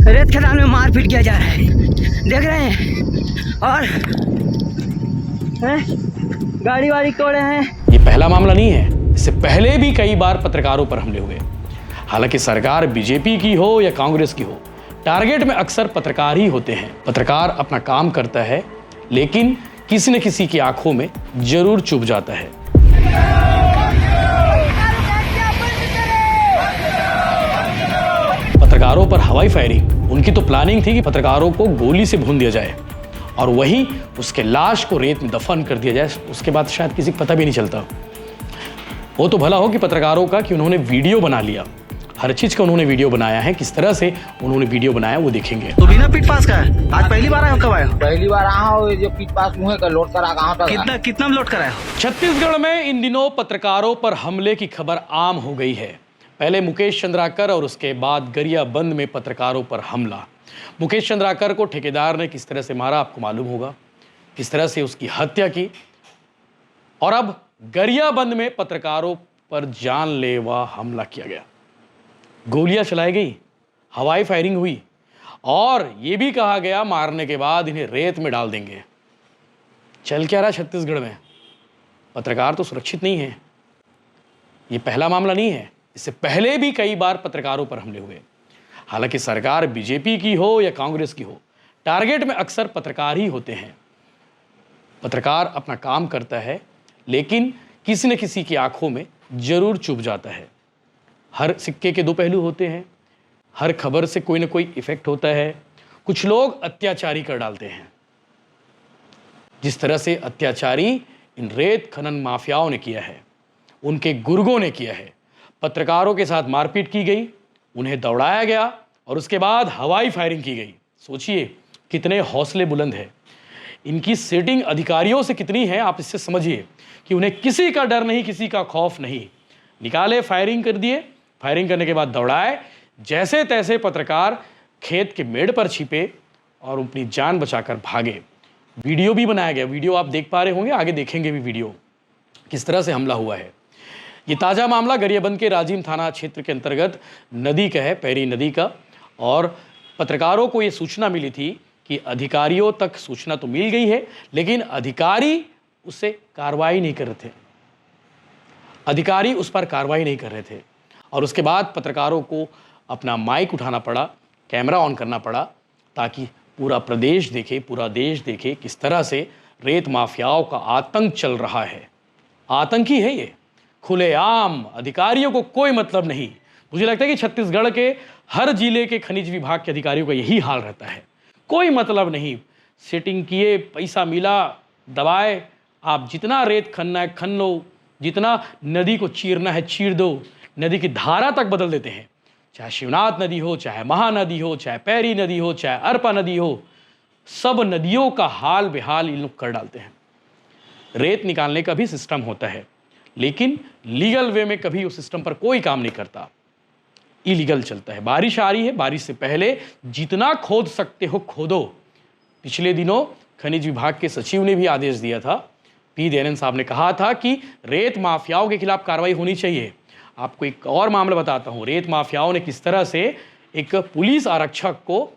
रेत खदान में मारपीट किया जा रहा है, देख रहे हैं। और गाड़ी वाड़ी तोड़े हैं। ये पहला मामला नहीं है, इससे पहले भी कई बार पत्रकारों पर हमले हुए। हालांकि सरकार बीजेपी की हो या कांग्रेस की हो, टारगेट में अक्सर पत्रकार ही होते हैं। पत्रकार अपना काम करता है, लेकिन किसी न किसी की आंखों में जरूर चुभ जाता है। पत्रकारों पर हवाई फायरिंग, उनकी तो प्लानिंग थी कि पत्रकारों को गोली से भून दिया जाए और वहीं उसके लाश को रेत में दफन कर दिया जाए। उसके बाद शायद किसी को पता भी नहीं चलता। वो तो भला हो कि पत्रकारों का कि उन्होंने वीडियो बना लिया। हर चीज का उन्होंने वीडियो बनाया है। किस तरह से उन्होंने वीडियो बनाया वो देखेंगे। तो बिना पीट पास का है, आज पहली बार आया, कब आया? पहली बार आया हो, जो पीट पास मुँह का लोड करा कहाँ तक? कितना लोड कराया? छत्तीसगढ़ में इन दिनों पत्रकारों पर हमले की खबर आम हो गई है। पहले मुकेश चंद्राकर और उसके बाद गरियाबंद में पत्रकारों पर हमला। मुकेश चंद्राकर को ठेकेदार ने किस तरह से मारा आपको मालूम होगा, किस तरह से उसकी हत्या की। और अब गरियाबंद में पत्रकारों पर जानलेवा हमला किया गया, गोलियां चलाई गई, हवाई फायरिंग हुई और यह भी कहा गया मारने के बाद इन्हें रेत में डाल देंगे। चल क्या रहा छत्तीसगढ़ में? पत्रकार तो सुरक्षित नहीं है। यह पहला मामला नहीं है, इससे पहले भी कई बार पत्रकारों पर हमले हुए। हालांकि सरकार बीजेपी की हो या कांग्रेस की हो, टारगेट में अक्सर पत्रकार ही होते हैं। पत्रकार अपना काम करता है, लेकिन किसी न किसी की आंखों में जरूर चुभ जाता है। हर सिक्के के दो पहलू होते हैं, हर खबर से कोई ना कोई इफेक्ट होता है। कुछ लोग अत्याचारी कर डालते हैं, जिस तरह से अत्याचारी इन रेत खनन माफियाओं ने किया है, उनके गुर्गों ने किया है। पत्रकारों के साथ मारपीट की गई, उन्हें दौड़ाया गया और उसके बाद हवाई फायरिंग की गई। सोचिए कितने हौसले बुलंद है इनकी। सेटिंग अधिकारियों से कितनी है, आप इससे समझिए कि उन्हें किसी का डर नहीं, किसी का खौफ नहीं। निकाले, फायरिंग कर दिए, फायरिंग करने के बाद दौड़ाए। जैसे तैसे पत्रकार खेत के मेड़ पर छिपे और अपनी जान बचाकर भागे। वीडियो भी बनाया गया, वीडियो आप देख पा रहे होंगे, आगे देखेंगे भी वीडियो किस तरह से हमला हुआ है। ये ताज़ा मामला गरियाबंद के राजिम थाना क्षेत्र के अंतर्गत नदी का है, पैरी नदी का। और पत्रकारों को ये सूचना मिली थी कि अधिकारियों तक सूचना तो मिल गई है, लेकिन अधिकारी उससे कार्रवाई नहीं कर रहे थे। अधिकारी उस पर कार्रवाई नहीं कर रहे थे और उसके बाद पत्रकारों को अपना माइक उठाना पड़ा, कैमरा ऑन करना पड़ा, ताकि पूरा प्रदेश देखे, पूरा देश देखे किस तरह से रेत माफियाओं का आतंक चल रहा है। आतंकी है ये, खुलेआम, अधिकारियों को कोई मतलब नहीं। मुझे लगता है कि छत्तीसगढ़ के हर जिले के खनिज विभाग के अधिकारियों का यही हाल रहता है, कोई मतलब नहीं। सेटिंग किए, पैसा मिला, दबाए, आप जितना रेत खनना है खन लो, जितना नदी को चीरना है चीर दो। नदी की धारा तक बदल देते हैं, चाहे शिवनाथ नदी हो, चाहे महानदी हो, चाहे पैरी नदी हो, चाहे अरपा नदी हो, सब नदियों का हाल बेहाल इन लोग कर डालते हैं। रेत निकालने का भी सिस्टम होता है, लेकिन लीगल वे में कभी उस सिस्टम पर कोई काम नहीं करता, इलीगल चलता है। बारिश आ रही है, बारिश से पहले जितना खोद सकते हो खोदो। पिछले दिनों खनिज विभाग के सचिव ने भी आदेश दिया था, पी दयानंद साहब ने कहा था कि रेत माफियाओं के खिलाफ कार्रवाई होनी चाहिए। आपको एक और मामला बताता हूं, रेत माफियाओं ने किस तरह से एक पुलिस आरक्षक को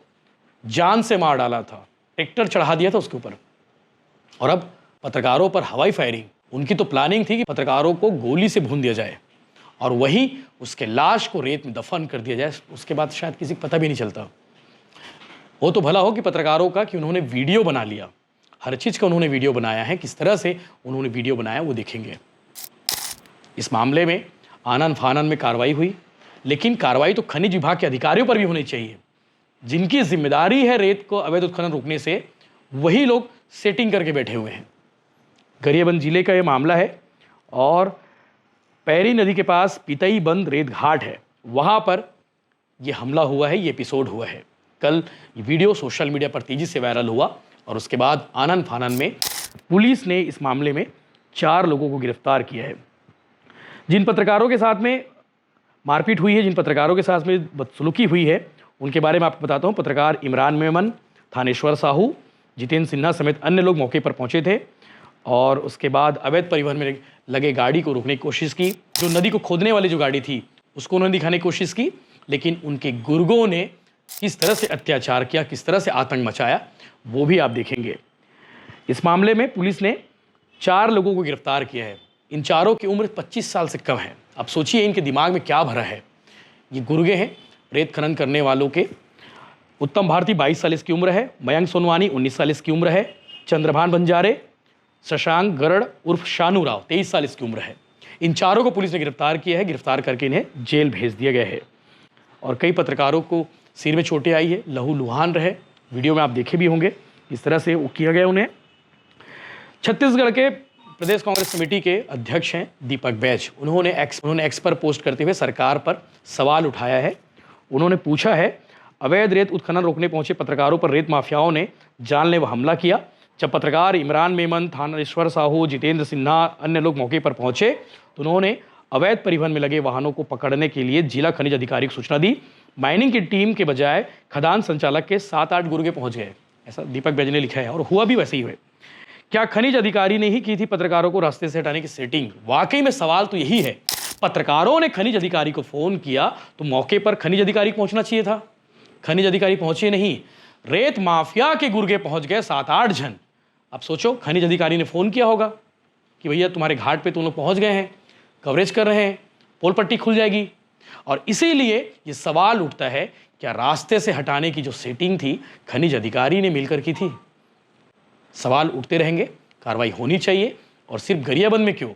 जान से मार डाला था, ट्रैक्टर चढ़ा दिया था उसके ऊपर। और अब पत्रकारों पर हवाई फायरिंग, उनकी तो प्लानिंग थी कि पत्रकारों को गोली से भून दिया जाए और वहीं उसके लाश को रेत में दफन कर दिया जाए। उसके बाद शायद किसी को पता भी नहीं चलता। वो तो भला हो कि पत्रकारों का कि उन्होंने वीडियो बना लिया। हर चीज़ का उन्होंने वीडियो बनाया है। किस तरह से उन्होंने वीडियो बनाया वो देखेंगे। इस मामले में आनन फानन में कार्रवाई हुई, लेकिन कार्रवाई तो खनिज विभाग के अधिकारियों पर भी होनी चाहिए। जिनकी जिम्मेदारी है रेत को अवैध उत्खनन रोकने से, वही लोग सेटिंग करके बैठे हुए हैं। गरियाबंद जिले का ये मामला है और पैरी नदी के पास पितई बंद रेत घाट है, वहाँ पर यह हमला हुआ है, ये एपिसोड हुआ है। कल ये वीडियो सोशल मीडिया पर तेज़ी से वायरल हुआ और उसके बाद आनन फानन में पुलिस ने इस मामले में 4 लोगों को गिरफ्तार किया है। जिन पत्रकारों के साथ में मारपीट हुई है, जिन पत्रकारों के साथ में बदसलूकी हुई है, उनके बारे में आपको बताता हूँ। पत्रकार इमरान मेमन, थानेश्वर साहू, जितेंद्र सिन्हा समेत अन्य लोग मौके पर पहुँचे थे और उसके बाद अवैध परिवहन में लगे गाड़ी को रोकने की कोशिश की। जो नदी को खोदने वाली जो गाड़ी थी उसको उन्होंने दिखाने की कोशिश की, लेकिन उनके गुर्गों ने किस तरह से अत्याचार किया, किस तरह से आतंक मचाया, वो भी आप देखेंगे। इस मामले में पुलिस ने 4 लोगों को गिरफ्तार किया है। इन चारों की उम्र 25 साल से कम है। अब सोचिए इनके दिमाग में क्या भरा है। ये गुर्गे हैं रेत खनन करने वालों के। उत्तम भारती 22 साल इसकी उम्र है, मयंक सोनवानी 19 साल इसकी उम्र है, चंद्रभान बंजारे, शशांक गरड़ उर्फ शानू राव 23 साल इसकी उम्र है। इन चारों को पुलिस ने गिरफ्तार किया है। गिरफ्तार करके इन्हें जेल भेज दिया गया है। और कई पत्रकारों को सिर में चोटें आई है, लहूलुहान रहे। वीडियो में आप देखे भी होंगे इस तरह से वो किया गया उन्हें। छत्तीसगढ़ के प्रदेश कांग्रेस कमेटी के अध्यक्ष हैं दीपक बैज। उन्होंने एक्स पर पोस्ट करते हुए सरकार पर सवाल उठाया है। उन्होंने पूछा है, अवैध रेत उत्खनन रोकने पहुंचे पत्रकारों पर रेत माफियाओं ने जानलेवा हमला किया। जब पत्रकार इमरान मेमन, थानेश्वर साहू, जितेंद्र सिन्हा, अन्य लोग मौके पर पहुंचे तो उन्होंने अवैध परिवहन में लगे वाहनों को पकड़ने के लिए जिला खनिज अधिकारी को सूचना दी। माइनिंग की टीम के बजाय खदान संचालक के 7-8 गुर्गे पहुंच गए, ऐसा दीपक बैज ने लिखा है। और हुआ भी वैसे ही हुए। क्या खनिज अधिकारी ने ही की थी पत्रकारों को रास्ते से हटाने की सेटिंग? वाकई में सवाल तो यही है। पत्रकारों ने खनिज अधिकारी को फोन किया तो मौके पर खनिज अधिकारी पहुंचना चाहिए था। खनिज अधिकारी पहुंचे नहीं, रेत माफिया के गुर्गे पहुंच गए 7-8 जन। अब सोचो खनिज अधिकारी ने फोन किया होगा कि भैया तुम्हारे घाट पे तुम लोग पहुंच गए हैं, कवरेज कर रहे हैं, पोल पट्टी खुल जाएगी। और इसीलिए ये सवाल उठता है, क्या रास्ते से हटाने की जो सेटिंग थी खनिज अधिकारी ने मिलकर की थी? सवाल उठते रहेंगे, कार्रवाई होनी चाहिए। और सिर्फ गरियाबंद में क्यों,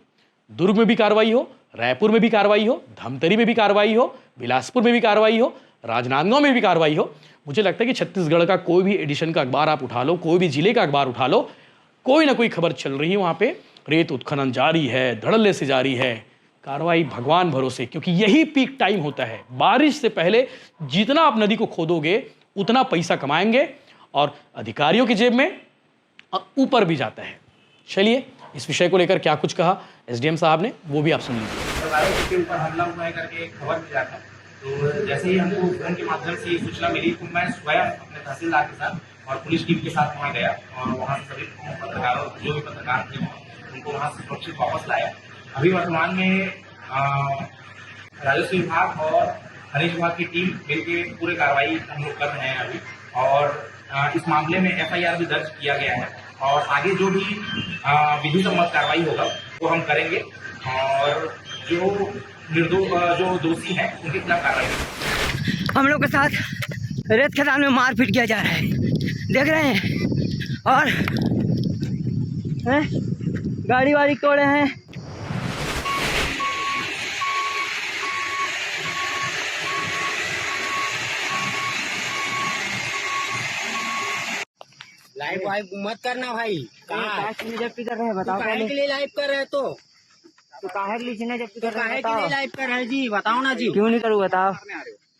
दुर्ग में भी कार्रवाई हो, रायपुर में भी कार्रवाई हो, धमतरी में भी कार्रवाई हो, बिलासपुर में भी कार्रवाई हो, राजनांदगांव में भी कार्रवाई हो। मुझे लगता है कि छत्तीसगढ़ का कोई भी एडिशन का अखबार आप उठा लो, कोई भी जिले का अखबार उठा लो, कोई ना कोई खबर चल रही है वहाँ पे रेत उत्खनन जारी है, धड़ल्ले से जारी है। कार्रवाई भगवान भरोसे, क्योंकि यही पीक टाइम होता है। बारिश से पहले जितना आप नदी को खोदोगे उतना पैसा कमाएंगे और अधिकारियों की जेब में ऊपर भी जाता है। चलिए इस विषय को लेकर क्या कुछ कहा एसडीएम साहब ने, वो भी आप सुन लीजिए। पत्रकारों के ऊपर हमला हुआ है करके एक खबर मिला था, तो जैसे ही हमको फोन के माध्यम से ये सूचना मिली तो मैं स्वयं अपने तहसीलदार के साथ और पुलिस टीम के साथ वहाँ गया और वहाँ से सभी पत्रकारों, जो भी पत्रकार थे, उनको वहाँ से सुरक्षित वापस लाया। अभी वर्तमान में राजस्व विभाग और खनिज विभाग की टीम मिलकर पूरे कार्रवाई हम लोग कर रहे हैं अभी। और इस मामले में FIR भी दर्ज किया गया है और आगे जो भी विधि सम्मत कार्रवाई होगा वो हम करेंगे और जो दोषी हैं उनके खिलाफ कार्रवाई। हम लोग के साथ रेत खदान में मारपीट किया जा रहा है, देख रहे हैं। और गाड़ी वाड़ी तोड़े हैं। लाइव वाइव मत करना भाई। कहाँ जब्ती कर रहे हैं बताओ काहे के लिए लाइव कर रहे हो? तो काहे के लिए जब्ती कर रहे काहे हैं के लिए लाइव कर रहे हैं जी? बताओ ना जी। क्यों नहीं करूँ बताओ?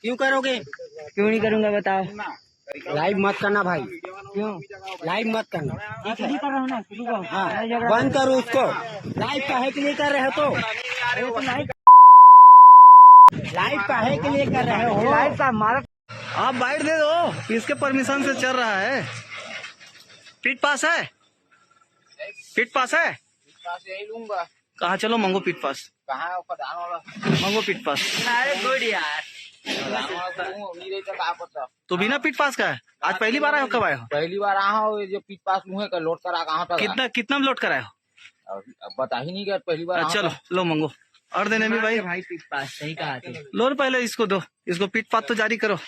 क्यों करोगे? क्यों नहीं करूँगा बताओ? लाइव मत करना भाई, क्यों लाइव मत करना। शुरू कर रहा हूँ ना, शुरू करो। हाँ बंद करो उसको। लाइव काहे के लिए कर रहे हो? तो लाइव काहे के लिए कर रहे हो? लाइव का मारा। आप बाइट दे दो, इसके परमिशन से चल रहा है। पिट पास है, पिट पास है। यही लूंगा। कहाँ चलो मंगो पिट पास, कहाँ खदान वाला मंगो पिट पास। अरे गुड यार, नहीं रहता कहाँ पता। तो बिना पिट पास का है? आज पहली बार आए हो? कब आए हो? पहली बार आया हूँ। ये जो पीट पास मुँह का लोड करा कहाँ तक? कितना में लोड कराए हो? अब बता ही नहीं गया पहली बार। चलो लो मंगो और देने में भाई पिट पास सही कहा। लो पहले इसको दो, इसको पिट पास तो जारी करो।